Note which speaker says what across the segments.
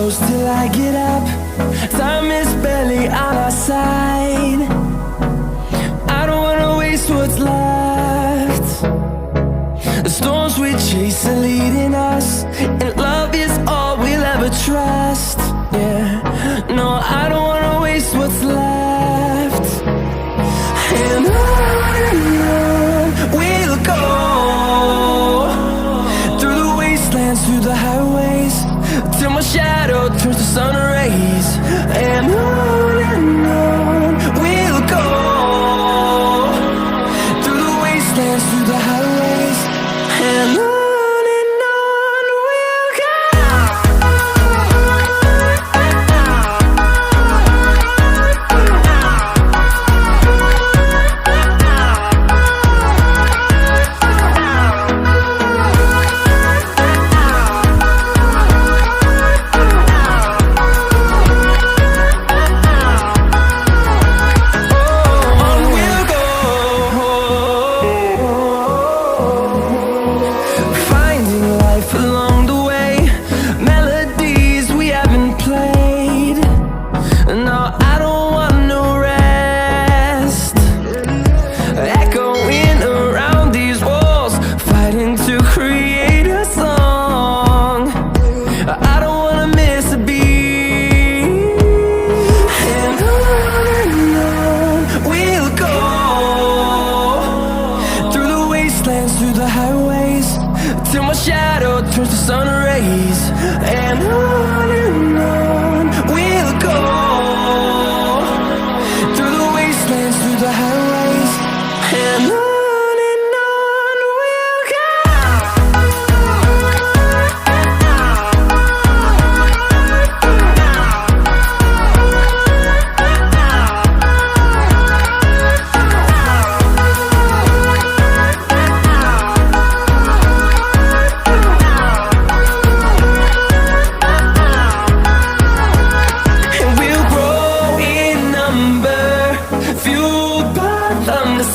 Speaker 1: close till I get up. Time is barely on our side. I don't wanna waste what's left. The storms we chase are leading us, and love is all we'll ever trust. Yeah, no, I don't wanna waste what's left. And on we'll go, through the wastelands, through the highways, till my shadow turns to sun rays. And on we'll go, through the wastelands, through the highways, and on we'll go. Through the highways, till my shadow turns to sun rays. And on we'll go, through the wastelands, through the highways, and on we'll go.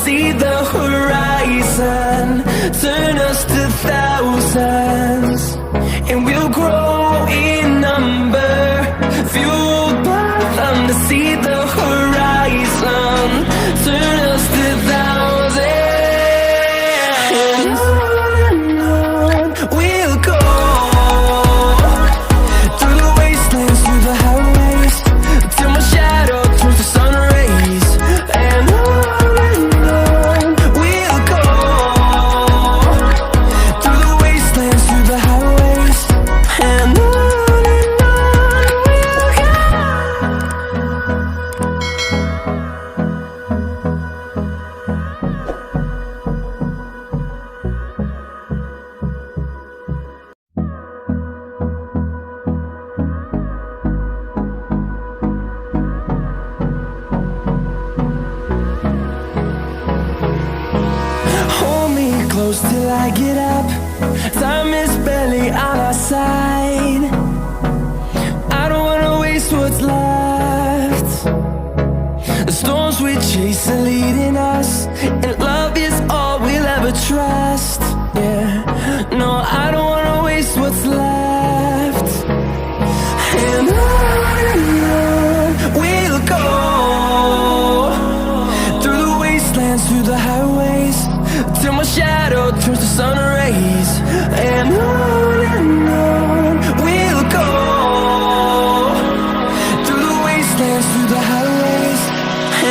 Speaker 1: See the horizon, turn us to thousands, and we'll grow in number, fueled by them to see the horizon, turn us to thousands, and on we'll go, through the wastelands, through the highways, till my shadow turns to sun rays. And close till I get up. Time is barely on our side. I don't wanna waste what's left. The storms we chase are leading us, and love is all we'll ever trust. Yeah, no, I don't wanna waste what's left. And on we'll go, through the wastelands, through the highways, till my shadow turns to sun rays. And on we'll go, through the wastelands, through the highways,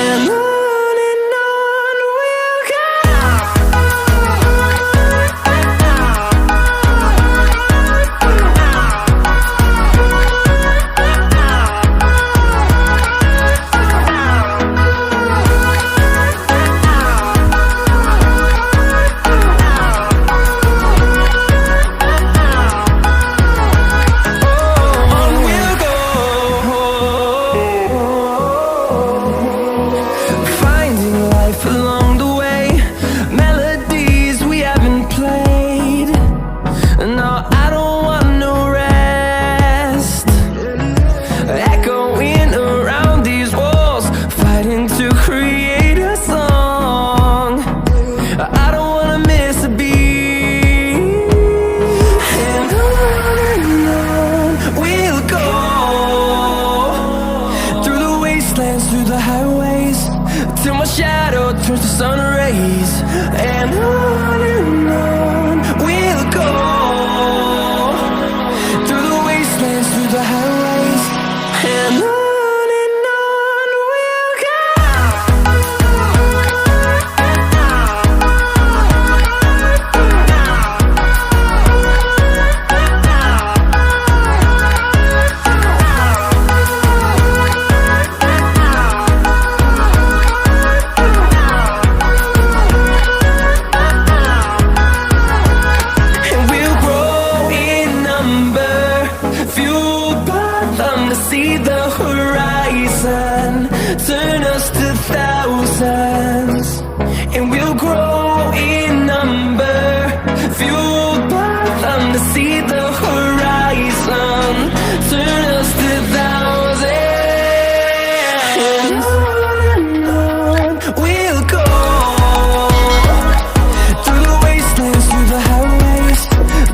Speaker 1: and on we'll go. wastelands, through the highways, till my shadow turns to sun rays. And on we'll go, through the wastelands, through the highways, and on we'll go. See the horizon, turn us to thousands, and we'll grow in number, fueled by them. To see the horizon, turn us to thousands, and on we'll go, through the wastelands, through the highways,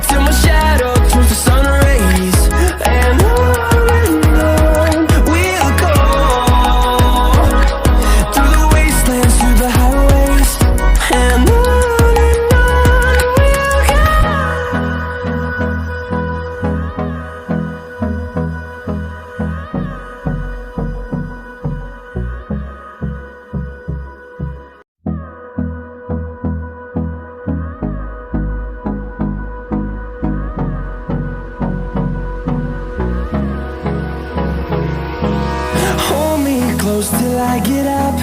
Speaker 1: till my shadow turns to sun rays. And close till I get up.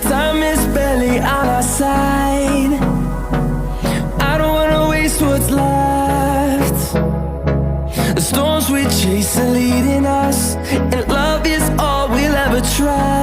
Speaker 1: Time is barely on our side. I don't wanna waste what's left. The storms we chase are leading us, and love is all we'll ever try.